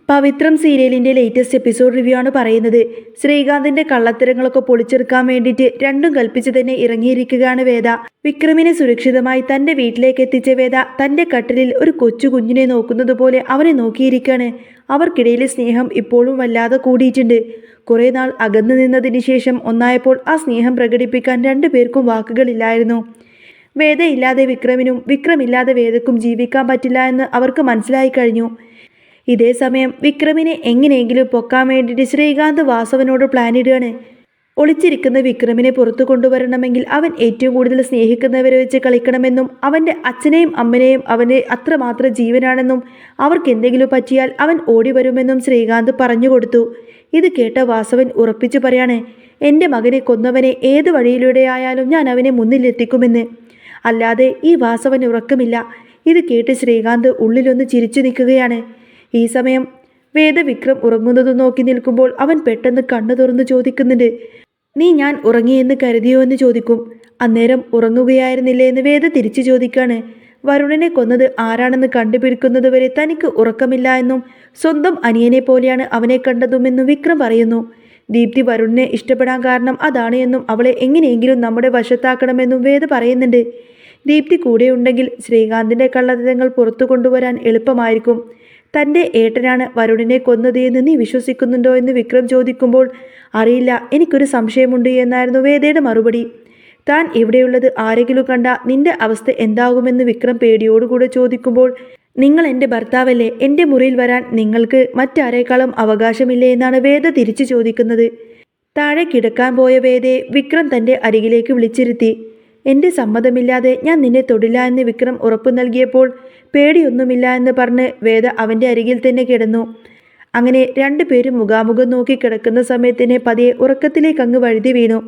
പവിത്രം സീരിയലിന്റെ latest episode review ആണ് പറയുന്നത്. ശ്രീകാന്തിന്റെ കള്ളത്തരങ്ങളൊക്കെ പൊളിച്ചെടുക്കാൻ വേണ്ടിയിട്ട് രണ്ടും കൽപ്പിച്ച് തന്നെ ഇറങ്ങിയിരിക്കുകയാണ് വേദ. വിക്രമിനെ സുരക്ഷിതമായി തന്റെ വീട്ടിലേക്ക് എത്തിച്ച വേദ തന്റെ കട്ടിലിൽ ഒരു കൊച്ചു കുഞ്ഞിനെ നോക്കുന്നത് പോലെ അവനെ നോക്കിയിരിക്കുകയാണ്. അവർക്കിടയിലെ സ്നേഹം ഇപ്പോഴും വല്ലാതെ കൂടിയിട്ടുണ്ട്. കുറെ നാൾ അകന്നു നിന്നതിന് ശേഷം ഒന്നായപ്പോൾ ആ സ്നേഹം പ്രകടിപ്പിക്കാൻ രണ്ടുപേർക്കും വാക്കുകളില്ലായിരുന്നു. വേദയില്ലാതെ വിക്രമിനും വിക്രമില്ലാതെ വേദക്കും ജീവിക്കാൻ പറ്റില്ല എന്ന് അവർക്ക് മനസ്സിലായി കഴിഞ്ഞു. ഇതേ സമയം വിക്രമിനെ എങ്ങനെയെങ്കിലും പൊക്കാൻ വേണ്ടിയിട്ട് ശ്രീകാന്ത് വാസവനോട് പ്ലാൻ ഇടുകയാണ്. ഒളിച്ചിരിക്കുന്ന വിക്രമിനെ പുറത്തു കൊണ്ടുവരണമെങ്കിൽ അവൻ ഏറ്റവും കൂടുതൽ സ്നേഹിക്കുന്നവരെ വെച്ച് കളിക്കണമെന്നും അവൻ്റെ അച്ഛനെയും അമ്മനെയും അവനെ അത്രമാത്രം ജീവനാണെന്നും അവർക്ക് എന്തെങ്കിലും പറ്റിയാൽ അവൻ ഓടി വരുമെന്നും ശ്രീകാന്ത് പറഞ്ഞു കൊടുത്തു. ഇത് കേട്ട വാസവൻ ഉറപ്പിച്ചു പറയാണ്, എൻ്റെ മകനെ കൊന്നവനെ ഏത് വഴിയിലൂടെ ആയാലും ഞാൻ അവനെ മുന്നിലെത്തിക്കുമെന്ന്. അല്ലാതെ ഈ വാസവൻ ഉറക്കമില്ല. ഇത് കേട്ട് ശ്രീകാന്ത് ഉള്ളിലൊന്ന് ചിരിച്ചു നിൽക്കുകയാണ്. ഈ സമയം വേദ വിക്രം ഉറങ്ങുന്നത് നോക്കി നിൽക്കുമ്പോൾ അവൻ പെട്ടെന്ന് കണ്ണു തുറന്ന് ചോദിക്കുന്നുണ്ട്, നീ ഞാൻ ഉറങ്ങിയെന്ന് കരുതിയോ എന്ന് ചോദിക്കും. അന്നേരം ഉറങ്ങുകയായിരുന്നില്ലേ എന്ന് വേദ തിരിച്ചു ചോദിക്കാണ്. വരുണനെ കൊന്നത് ആരാണെന്ന് കണ്ടുപിടിക്കുന്നത് വരെ തനിക്ക് ഉറക്കമില്ല എന്നും സ്വന്തം അനിയനെ പോലെയാണ് അവനെ കണ്ടതുമെന്നും വിക്രം പറയുന്നു. ദീപ്തി വരുണിനെ ഇഷ്ടപ്പെടാൻ കാരണം അതാണ് എന്നും അവളെ എങ്ങനെയെങ്കിലും നമ്മുടെ വശത്താക്കണമെന്നും വേദ പറയുന്നുണ്ട്. ദീപ്തി കൂടെയുണ്ടെങ്കിൽ ശ്രീകാന്തിൻ്റെ കള്ളത്തരങ്ങൾ പുറത്തു കൊണ്ടുവരാൻ എളുപ്പമായിരിക്കും. തൻ്റെ ഏട്ടനാണ് വരുണിനെ കൊന്നത് എന്ന് നീ വിശ്വസിക്കുന്നുണ്ടോ എന്ന് വിക്രം ചോദിക്കുമ്പോൾ അറിയില്ല, എനിക്കൊരു സംശയമുണ്ട് എന്നായിരുന്നു വേദയുടെ മറുപടി. താൻ ഇവിടെയുള്ളത് ആരെങ്കിലും കണ്ട നിന്റെ അവസ്ഥ എന്താകുമെന്ന് വിക്രം പേടിയോടുകൂടെ ചോദിക്കുമ്പോൾ നിങ്ങൾ എൻ്റെ ഭർത്താവല്ലേ, എൻ്റെ മുറിയിൽ വരാൻ നിങ്ങൾക്ക് മറ്റാരേക്കാളും അവകാശമില്ലേ എന്നാണ് വേദ തിരിച്ചു ചോദിക്കുന്നത്. താഴെ കിടക്കാൻ പോയ വേദയെ വിക്രം തൻ്റെ അരികിലേക്ക് വിളിച്ചിരുത്തി. എൻ്റെ സമ്മതമില്ലാതെ ഞാൻ നിന്നെ തൊടില്ല എന്ന് വിക്രം ഉറപ്പു നൽകിയപ്പോൾ പേടിയൊന്നുമില്ല എന്ന് പറഞ്ഞ് വേദ അവൻ്റെ അരികിൽ തന്നെ കിടന്നു. അങ്ങനെ രണ്ടുപേരും മുഖാമുഖം നോക്കി കിടക്കുന്ന സമയത്തിനെ പതിയെ ഉറക്കത്തിലേക്ക് അങ്ങ് വഴുതി വീണു.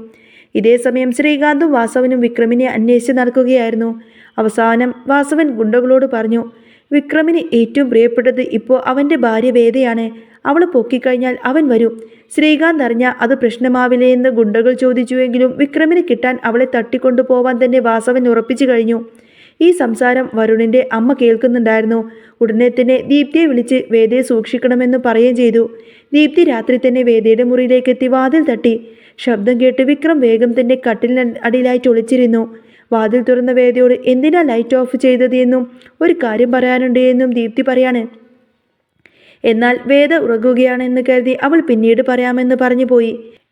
ഇതേ സമയം ശ്രീകാന്തും വാസവനും വിക്രമിനെ അന്വേഷിച്ച് നടക്കുകയായിരുന്നു. അവസാനം വാസവൻ ഗുണ്ടകളോട് പറഞ്ഞു, വിക്രമിന് ഏറ്റവും പ്രിയപ്പെട്ടത് ഇപ്പോൾ അവൻ്റെ ഭാര്യ വേദയാണ്. അവൾ പൊക്കിക്കഴിഞ്ഞാൽ അവൻ വരും. ശ്രീകാന്ത് അറിഞ്ഞ അത് പ്രശ്നമാവില്ലേ എന്ന് ഗുണ്ടകൾ ചോദിച്ചുവെങ്കിലും വിക്രമിന് കിട്ടാൻ അവളെ തട്ടിക്കൊണ്ടു പോവാൻ തന്നെ വാസവൻ ഉറപ്പിച്ചു കഴിഞ്ഞു. ഈ സംസാരം വരുണിൻ്റെ അമ്മ കേൾക്കുന്നുണ്ടായിരുന്നു. ഉടനെ തന്നെ ദീപ്തിയെ വിളിച്ച് വേദയെ സൂക്ഷിക്കണമെന്ന് പറയുകയും ചെയ്തു. ദീപ്തി രാത്രി തന്നെ വേദയുടെ മുറിയിലേക്ക് എത്തി വാതിൽ തട്ടി. ശബ്ദം കേട്ട് വിക്രം വേഗം തന്നെ കട്ടിലിന് അടിയിലായിട്ട് ഒളിച്ചിരുന്നു. വാതിൽ തുറന്ന വേദയോട് എന്തിനാ ലൈറ്റ് ഓഫ് ചെയ്തത് എന്നും ഒരു കാര്യം പറയാനുണ്ട് എന്നും ദീപ്തി പറയാണ്. എന്നാൽ വേദ ഉറങ്ങുകയാണെന്ന് കരുതി അവൾ പിന്നീട് പറയാമെന്ന് പറഞ്ഞു പോയി.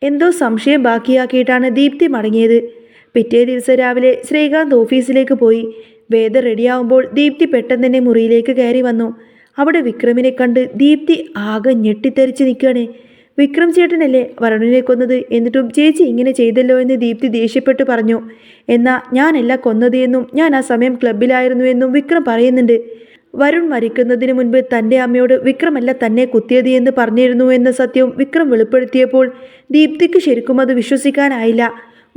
എന്തോ സംശയം ബാക്കിയാക്കിയിട്ടാണ് ദീപ്തി മടങ്ങിയത്. പിറ്റേ ദിവസം രാവിലെ ശ്രീകാന്ത് ഓഫീസിലേക്ക് പോയി. വേദ റെഡിയാവുമ്പോൾ ദീപ്തി പെട്ടെന്ന് തന്നെ മുറിയിലേക്ക് കയറി വന്നു. അവിടെ വിക്രമിനെ കണ്ട് ദീപ്തി ആകെ ഞെട്ടിത്തെറിച്ച് നിൽക്കുകയാണ്. വിക്രം ചേട്ടനല്ലേ വരുണിനെ കൊന്നത്, എന്നിട്ടും ചേച്ചി ഇങ്ങനെ ചെയ്തല്ലോ എന്ന് ദീപ്തി ദേഷ്യപ്പെട്ട് പറഞ്ഞു. എന്നാൽ ഞാനല്ല കൊന്നത് എന്നും ഞാൻ ആ സമയം ക്ലബിലായിരുന്നു എന്നും വിക്രം പറയുന്നുണ്ട്. വരുൺ മരിക്കുന്നതിന് മുൻപ് തൻ്റെ അമ്മയോട് വിക്രമല്ല തന്നെ കുത്തിയത് എന്ന് പറഞ്ഞിരുന്നു എന്ന സത്യം വിക്രം വെളിപ്പെടുത്തിയപ്പോൾ ദീപ്തിക്ക് ശരിക്കും അത് വിശ്വസിക്കാനായില്ല.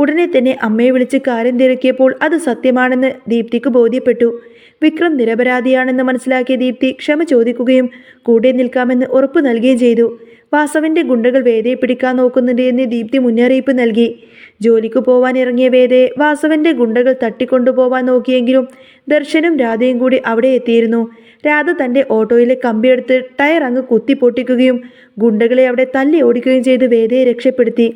ഉടനെ തന്നെ അമ്മയെ വിളിച്ച് കാര്യം തിരക്കിയപ്പോൾ അത് സത്യമാണെന്ന് ദീപ്തിക്ക് ബോധ്യപ്പെട്ടു. വിക്രം നിരപരാധിയാണെന്ന് മനസ്സിലാക്കിയ ദീപ്തി ക്ഷമ ചോദിക്കുകയും കൂടെ നിൽക്കാമെന്ന് ഉറപ്പു നൽകുകയും ചെയ്തു. വാസവന്റെ ഗുണ്ടകൾ വേദയെ പിടിക്കാൻ നോക്കുന്നുണ്ട് എന്ന് ദീപ്തി മുന്നറിയിപ്പ് നൽകി. ജോലിക്ക് പോവാൻ ഇറങ്ങിയ വേദയെ വാസവന്റെ ഗുണ്ടകൾ തട്ടിക്കൊണ്ടുപോവാൻ നോക്കിയെങ്കിലും ദർശനും രാധയും കൂടി അവിടെ എത്തിയിരുന്നു. രാധ തൻ്റെ ഓട്ടോയിലെ കമ്പിയെടുത്ത് ടയർ അങ്ങ് കുത്തി പൊട്ടിക്കുകയും ഗുണ്ടകളെ അവിടെ തല്ലി ഓടിക്കുകയും ചെയ്ത് വേദയെ രക്ഷപ്പെടുത്തി.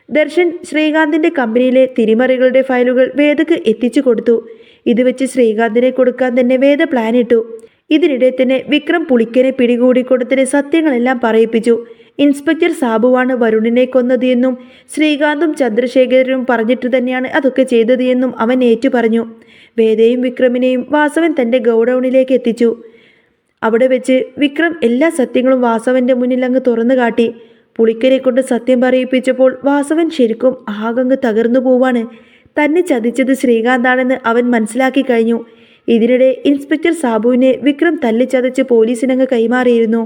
ദർശൻ ശ്രീകാന്തിൻ്റെ കമ്പനിയിലെ തിരിമറികളുടെ ഫയലുകൾ വേദക്ക് എത്തിച്ചു കൊടുത്തു. ഇത് വെച്ച് ശ്രീകാന്തിനെ കൊടുക്കാൻ തന്നെ വേദ പ്ലാൻ ഇട്ടു. ഇതിനിടെ തന്നെ വിക്രം പുളിക്കനെ പിടികൂടിക്കൊടുത്തിന് സത്യങ്ങളെല്ലാം പറയിപ്പിച്ചു. ഇൻസ്പെക്ടർ സാബുവാണ് വരുണിനെ കൊന്നത് എന്നും ശ്രീകാന്തും ചന്ദ്രശേഖരനും പറഞ്ഞിട്ട് തന്നെയാണ് അതൊക്കെ ചെയ്തത് എന്നും അവൻ ഏറ്റു പറഞ്ഞു. വേദയും വിക്രമിനെയും വാസവൻ തൻ്റെ ഗൗഡൌണിലേക്ക് എത്തിച്ചു. അവിടെ വെച്ച് വിക്രം എല്ലാ സത്യങ്ങളും വാസവൻ്റെ മുന്നിൽ അങ്ങ് തുറന്നു കാട്ടി. പുളിക്കനെ കൊണ്ട് സത്യം പറയിപ്പിച്ചപ്പോൾ വാസവൻ ശരിക്കും ആകങ്ങ് തകർന്നു പോവാണ്. തന്നെ ചതിച്ചത് ശ്രീകാന്താണെന്ന് അവൻ മനസ്സിലാക്കി കഴിഞ്ഞു. ഇതിനിടെ ഇൻസ്പെക്ടർ സാബുവിനെ വിക്രം തല്ലിച്ചതച്ച് പോലീസിനങ്ങ് കൈമാറിയിരുന്നു.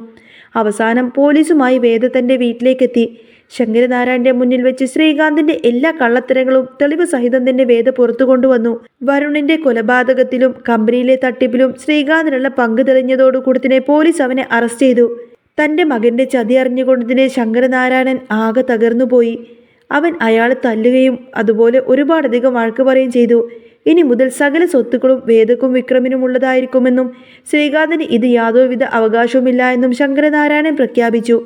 അവസാനം പോലീസുമായി വേദ തൻ്റെ വീട്ടിലേക്കെത്തി. ശങ്കരനാരായണന്റെ മുന്നിൽ വെച്ച് ശ്രീകാന്തിന്റെ എല്ലാ കള്ളത്തരങ്ങളും തെളിവ് സഹിതം തന്നെ വേദ പുറത്തു കൊണ്ടുവന്നു. വരുണിന്റെ കൊലപാതകത്തിലും കമ്പനിയിലെ തട്ടിപ്പിലും ശ്രീകാന്തിനുള്ള പങ്ക് തെളിഞ്ഞതോടുകൂടി തന്നെ പോലീസ് അവനെ അറസ്റ്റ് ചെയ്തു. തൻ്റെ മകൻ്റെ ചതി അറിഞ്ഞുകൊണ്ട് തന്നെ ശങ്കരനാരായണൻ ആകെ തകർന്നുപോയി. അവൻ അയാളെ തല്ലുകയും അതുപോലെ ഒരുപാടധികം വഴക്ക് പറയുകയും ചെയ്തു. ഇനി മുതൽ സകല സ്വത്തുക്കളും വേദക്കും വിക്രമിനും ഉള്ളതായിരിക്കുമെന്നും ശ്രീകാന്തിന് ഇത് യാതൊരുവിധ അവകാശവുമില്ല എന്നും ശങ്കരനാരായണൻ പ്രഖ്യാപിച്ചു.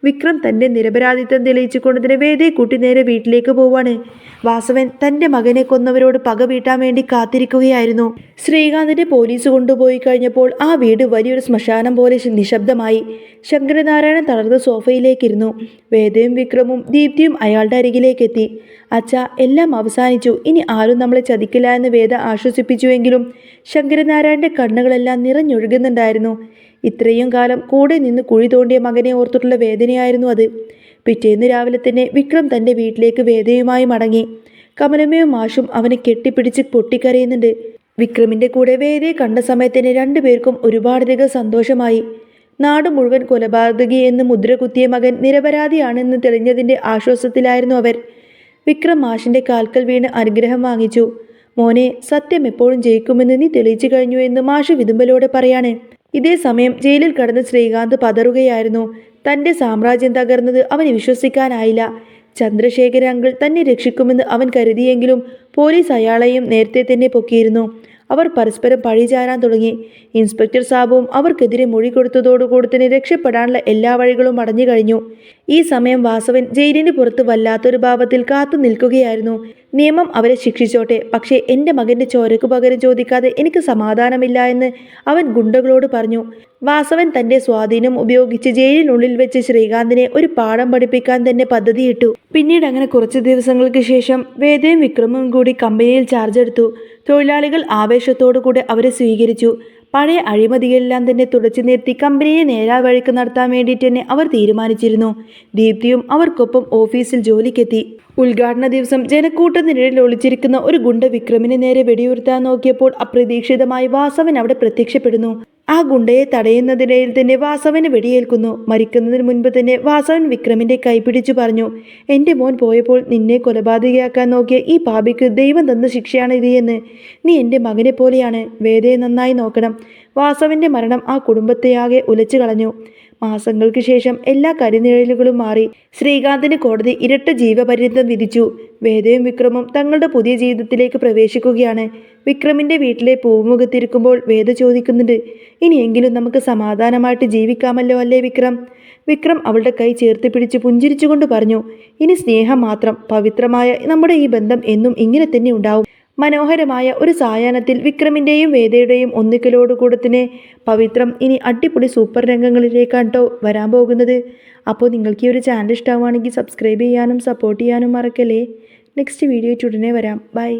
വിക്രം തന്റെ നിരപരാധിത്വം തെളിയിച്ചുകൊണ്ടതിന് വേദയെ കൂട്ടി നേരെ വീട്ടിലേക്ക് പോവാണ്. വാസവൻ തന്റെ മകനെ കൊന്നവരോട് പക വീട്ടാൻ വേണ്ടി കാത്തിരിക്കുകയായിരുന്നു. ശ്രീകാന്തിനെ പോലീസ് കൊണ്ടുപോയി കഴിഞ്ഞപ്പോൾ ആ വീട് വലിയൊരു ശ്മശാനം പോലെ നിശബ്ദമായി. ശങ്കരനാരായണൻ തളർന്ന സോഫയിലേക്കിരുന്നു. വേദയും വിക്രമും ദീപ്തിയും അയാളുടെ അരികിലേക്കെത്തി. അച്ഛാ, എല്ലാം അവസാനിച്ചു, ഇനി ആരും നമ്മളെ ചതിക്കില്ല എന്ന് വേദ ആശ്വസിപ്പിച്ചുവെങ്കിലും ശങ്കരനാരായണന്റെ കണ്ണുകളെല്ലാം നിറഞ്ഞൊഴുകുന്നുണ്ടായിരുന്നു. ഇത്രയും കാലം കൂടെ നിന്ന് കുഴി തോണ്ടിയ മകനെ ഓർത്തിട്ടുള്ള വേദനയായിരുന്നു അത്. പിറ്റേന്ന് രാവിലെ തന്നെ വിക്രം തൻ്റെ വീട്ടിലേക്ക് വേദയുമായി മടങ്ങി. കമലമ്മയും മാഷും അവനെ കെട്ടിപ്പിടിച്ച് പൊട്ടിക്കരയുന്നുണ്ട്. വിക്രമിൻ്റെ കൂടെ വേദയെ കണ്ട സമയത്തിന് രണ്ടുപേർക്കും ഒരുപാടധികം സന്തോഷമായി. നാട് മുഴുവൻ കൊലപാതകി എന്ന് മുദ്ര കുത്തിയ മകൻ നിരപരാധിയാണെന്ന് തെളിഞ്ഞതിൻ്റെ ആശ്വാസത്തിലായിരുന്നു അവർ. വിക്രം മാഷിൻ്റെ കാൽക്കൽ വീണ് അനുഗ്രഹം വാങ്ങിച്ചു. മോനെ, സത്യം എപ്പോഴും ജയിക്കുമെന്ന് നീ തെളിയിച്ചു കഴിഞ്ഞു എന്ന് മാഷ് വിതുമ്പലോടെ പറയാണ്. ഇതേ സമയം ജയിലിൽ കടന്ന് ശ്രീകാന്ത് പതറുകയായിരുന്നു. തൻ്റെ സാമ്രാജ്യം തകർന്നത് അവന് വിശ്വസിക്കാനായില്ല. ചന്ദ്രശേഖര അങ്കിൾ തന്നെ രക്ഷിക്കുമെന്ന് അവൻ കരുതിയെങ്കിലും പോലീസ് അയാളെയും നേരത്തെ തന്നെ പൊക്കിയിരുന്നു. അവർ പരസ്പരം പഴിചാരാൻ തുടങ്ങി. ഇൻസ്പെക്ടർ സാബുവും അവർക്കെതിരെ മൊഴി കൊടുത്തതോടുകൂടി തന്നെ രക്ഷപ്പെടാനുള്ള എല്ലാ വഴികളും അടഞ്ഞു കഴിഞ്ഞു. ഈ സമയം വാസവൻ ജയിലിന് പുറത്ത് വല്ലാത്തൊരു ഭാവത്തിൽ കാത്തു നിൽക്കുകയായിരുന്നു. നിയമം അവരെ ശിക്ഷിച്ചോട്ടെ, പക്ഷേ എൻ്റെ മകൻ്റെ ചോരയ്ക്ക് പകരം ചോദിക്കാതെ എനിക്ക് സമാധാനമില്ല എന്ന് അവൻ ഗുണ്ടകളോട് പറഞ്ഞു. വാസവൻ തൻ്റെ സ്വാധീനം ഉപയോഗിച്ച് ജയിലിനുള്ളിൽ വെച്ച് ശ്രീകാന്തിനെ ഒരു പാഠം പഠിപ്പിക്കാൻ തന്നെ പദ്ധതിയിട്ടു. പിന്നീട് അങ്ങനെ കുറച്ച് ദിവസങ്ങൾക്ക് ശേഷം വേദയും വിക്രമും കൂടി കമ്പനിയിൽ ചാർജ് എടുത്തു. തൊഴിലാളികൾ ആവേശത്തോടു കൂടെ അവരെ സ്വീകരിച്ചു. പഴയ അഴിമതികളെല്ലാം തന്നെ തുടച്ചു നിർത്തി കമ്പനിയെ നേരാ വഴിക്ക് നടത്താൻ വേണ്ടിയിട്ട് തന്നെ അവർ തീരുമാനിച്ചിരുന്നു. ദീപ്തിയും അവർക്കൊപ്പം ഓഫീസിൽ ജോലിക്കെത്തി. ഉദ്ഘാടന ദിവസം ജനക്കൂട്ടത്തിനിടയിൽ ഒളിച്ചിരിക്കുന്ന ഒരു ഗുണ്ട വിക്രമിന് നേരെ വെടിയുയർത്താൻ നോക്കിയപ്പോൾ അപ്രതീക്ഷിതമായി വാസവൻ അവിടെ പ്രത്യക്ഷപ്പെടുന്നു. ആ ഗുണ്ടയെ തടയുന്നതിനിടയിൽ തന്നെ വാസവന് വെടിയേൽക്കുന്നു. മരിക്കുന്നതിന് മുൻപ് തന്നെ വാസവൻ വിക്രമിന്റെ കൈപിടിച്ചു പറഞ്ഞു, എൻ്റെ മോൻ പോയപ്പോൾ നിന്നെ കൊലപാതകയാക്കാൻ നോക്കിയ ഈ പാപിക്ക് ദൈവം തന്ന ശിക്ഷയാണ് ഇത് എന്ന്. നീ എൻ്റെ മകനെ പോലെയാണ്. വേദയെ നന്നായി നോക്കണം. വാസവന്റെ മരണം ആ കുടുംബത്തെയാകെ ഉലച്ചു കളഞ്ഞു. മാസങ്ങൾക്ക് ശേഷം എല്ലാ കരിനിഴലുകളും മാറി. ശ്രീകാന്തിന് കോടതി ഇരട്ട ജീവപര്യന്തം വിധിച്ചു. വേദയും വിക്രമും തങ്ങളുടെ പുതിയ ജീവിതത്തിലേക്ക് പ്രവേശിക്കുകയാണ്. വിക്രമിൻ്റെ വീട്ടിലെ പൂമുഖത്തിരിക്കുമ്പോൾ വേദ ചോദിക്കുന്നുണ്ട്, ഇനിയെങ്കിലും നമുക്ക് സമാധാനമായിട്ട് ജീവിക്കാമല്ലോ അല്ലേ വിക്രം? വിക്രം അവളുടെ കൈ ചേർത്ത് പിടിച്ച് പുഞ്ചിരിച്ചുകൊണ്ട് പറഞ്ഞു, ഇനി സ്നേഹം മാത്രം. പവിത്രമായ നമ്മുടെ ഈ ബന്ധം എന്നും ഇങ്ങനെ തന്നെ ഉണ്ടാവും. മനോഹരമായ ഒരു സായാഹ്നത്തിൽ വിക്രമിൻ്റെയും വേദയുടെയും ഒന്നിക്കലോടുകൂടെ തന്നെ പവിത്രം ഇനി അടിപൊളി സൂപ്പർ രംഗങ്ങളിലേക്കാണ് കേട്ടോ വരാൻ പോകുന്നത്. അപ്പോൾ നിങ്ങൾക്ക് ഈ ഒരു ചാനൽ ഇഷ്ടമാവുകയാണെങ്കിൽ സബ്സ്ക്രൈബ് ചെയ്യാനും സപ്പോർട്ട് ചെയ്യാനും മറക്കല്ലേ. നെക്സ്റ്റ് വീഡിയോ ഉടനെ വരാം. ബൈ.